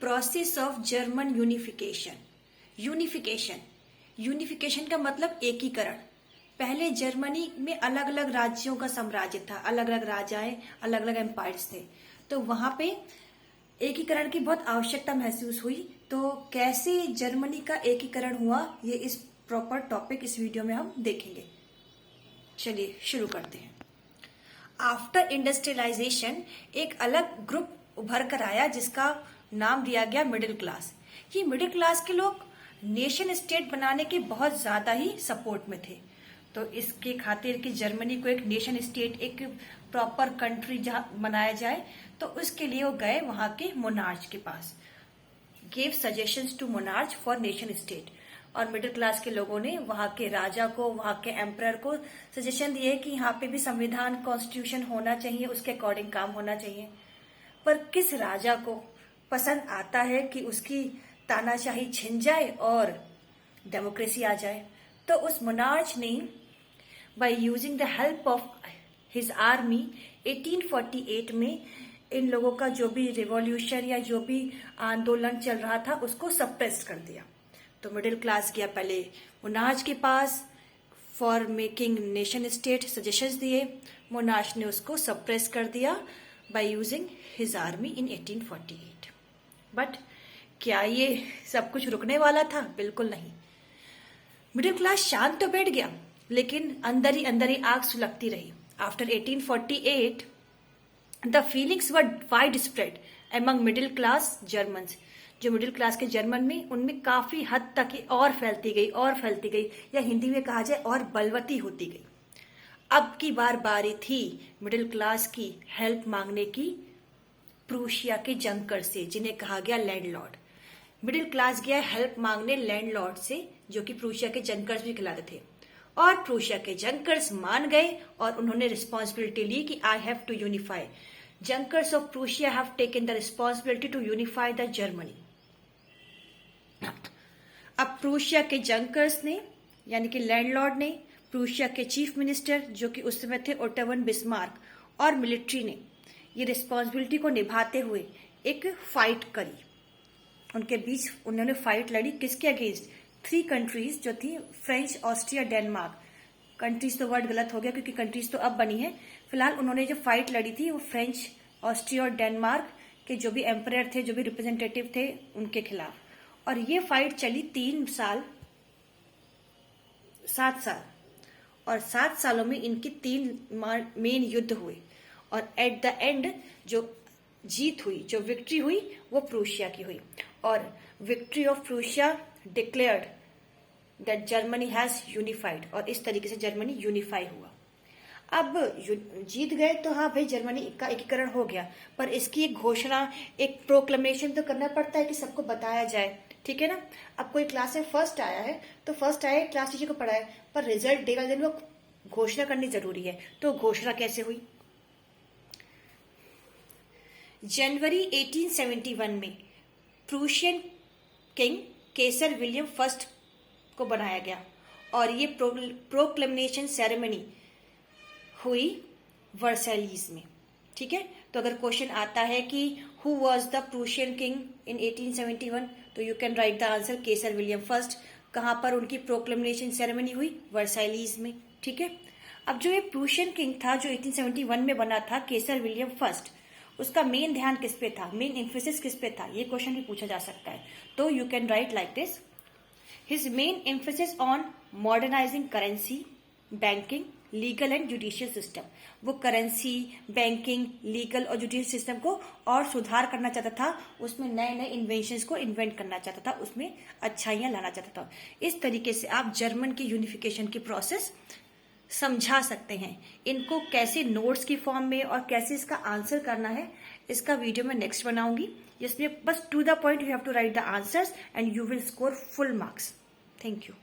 Process of German unification. Unification का मतलब एकीकरण। पहले जर्मनी में अलग अलग राज्यों का साम्राज्य था, अलग अलग राजाएं, अलग अलग एम्पायर्स थे, तो वहां पे एकीकरण की बहुत आवश्यकता महसूस हुई। तो कैसे जर्मनी का एकीकरण हुआ, ये इस प्रॉपर टॉपिक इस वीडियो में हम देखेंगे। चलिए शुरू करते हैं। आफ्टर इंडस्ट्रियलाइजेशन एक अलग ग्रुप उभर कर आया जिसका नाम दिया गया मिडिल क्लास। ये मिडिल क्लास के लोग नेशन स्टेट बनाने के बहुत ज्यादा ही सपोर्ट में थे। तो इसके खातिर कि जर्मनी को एक नेशन स्टेट, एक प्रॉपर कंट्री जहां बनाया जाए, तो उसके लिए वो गए वहां के मोनार्च के पास, gave suggestions to monarch for nation state. और मिडिल क्लास के लोगों ने वहां के राजा को, वहां के एम्परर को सजेशन दिए कि यहाँ पे भी संविधान, कॉन्स्टिट्यूशन होना चाहिए, उसके अकॉर्डिंग काम होना चाहिए। पर किस राजा को पसंद आता है कि उसकी तानाशाही छिन जाए और डेमोक्रेसी आ जाए? तो उस मोनार्च ने by using the help of his army 1848 में इन लोगों का जो भी रिवॉल्यूशन या जो भी आंदोलन चल रहा था उसको सप्रेस कर दिया। तो मिडिल क्लास गया पहले मोनार्च के पास for making nation state, suggestions दिए। मोनार्च ने उसको सप्रेस कर दिया by using his army in 1848। But क्या ये सब कुछ रुकने वाला था? बिल्कुल नहीं। मिडिल क्लास शांत तो बैठ गया, लेकिन अंदर ही आग सुलगती रही। After 1848 the feelings were wide spread among middle class Germans. जो मिडिल क्लास के जर्मन में, उनमें काफी हद तक और फैलती गई, या हिंदी में कहा जाए और बलवती होती गई। अब की बारी थी मिडिल क्लास की हेल्प मांगने की प्रूशिया के जंकर से, जिन्हें कहा गया लैंडलॉर्ड। मिडिल क्लास गया हेल्प मांगने लैंडलॉर्ड से, जो कि प्रूशिया के जंकर्स भी कहलाते थे। और प्रूशिया के जंकर्स मान गए और उन्होंने रिस्पॉन्सिबिलिटी ली कि I have to unify. Junkers of Prussia have taken the responsibility to unify the Germany. अब प्रूशिया के जंकर्स ने, यानी कि लैंडलॉर्ड ने, प्रूशिया के चीफ मिनिस्टर जो कि उस समय थे ओटो वन बिस्मार्क, और मिलिट्री ने ये रिस्पॉन्सिबिलिटी को निभाते हुए एक फाइट करी। उनके बीच उन्होंने फाइट लड़ी। किसके अगेंस्ट? 3 कंट्रीज जो थी, फ्रेंच, ऑस्ट्रिया, डेनमार्क। कंट्रीज तो वर्ड गलत हो गया क्योंकि कंट्रीज तो अब बनी है। फिलहाल उन्होंने जो फाइट लड़ी थी वो फ्रेंच, ऑस्ट्रिया और डेनमार्क के जो भी एम्परर थे, जो भी रिप्रेजेंटेटिव थे, उनके खिलाफ। और ये फाइट चली 7 साल। और 7 सालों में इनकी 3 मेन युद्ध हुए। और एट द एंड जो जीत हुई, जो विक्ट्री हुई, वो प्रूशिया की हुई। और victory of Prussia declared that Germany has unified. और इस तरीके से जर्मनी यूनिफाई हुआ। अब जीत गए तो हाँ भाई, जर्मनी का एकीकरण हो गया, पर इसकी एक घोषणा, एक प्रोक्लेमेशन तो करना पड़ता है कि सबको बताया जाए, ठीक है ना। अब कोई क्लास में फर्स्ट आया है तो फर्स्ट आया, क्लास टीचर को पढ़ाए, पर रिजल्ट डे वाले दिन वो घोषणा करनी जरूरी है। तो घोषणा कैसे हुई? जनवरी 1871 में प्रूशियन किंग केसर विलियम फर्स्ट को बनाया गया। और ये प्रोक्लेमेशन सेरेमनी हुई वर्साइलीज में, ठीक है। तो अगर क्वेश्चन आता है कि who was the Prussian king in 1871, तो you can write the answer Kesar William first. कहां पर उनकी प्रोक्लेमेशन सेरेमनी हुई? वर्साइलीज में, ठीक है। अब जो ये प्रूशियन किंग था, जो 1871 में बना था, केसर विलियम फर्स्ट, उसका मेन ध्यान किस पे था, मेन एम्फेसिस किस पे था? ये क्वेश्चन भी पूछा जा सकता है। तो you can write like this, his main emphasis on modernising currency, banking, legal and judicial system. वो करेंसी, बैंकिंग, लीगल और जुडिशियल सिस्टम को और सुधार करना चाहता था। उसमें नए नए इन्वेंशंस को इन्वेंट करना चाहता था, उसमें अच्छाइयां लाना चाहता था। इस तरीके से आप जर्मन की यूनिफिकेशन की प्रोसेस समझा सकते हैं। इनको कैसे नोट्स की फॉर्म में और कैसे इसका आंसर करना है, इसका वीडियो मैं नेक्स्ट बनाऊंगी, जिसमें बस to the point you have to write the answers and you will score full marks. Thank you.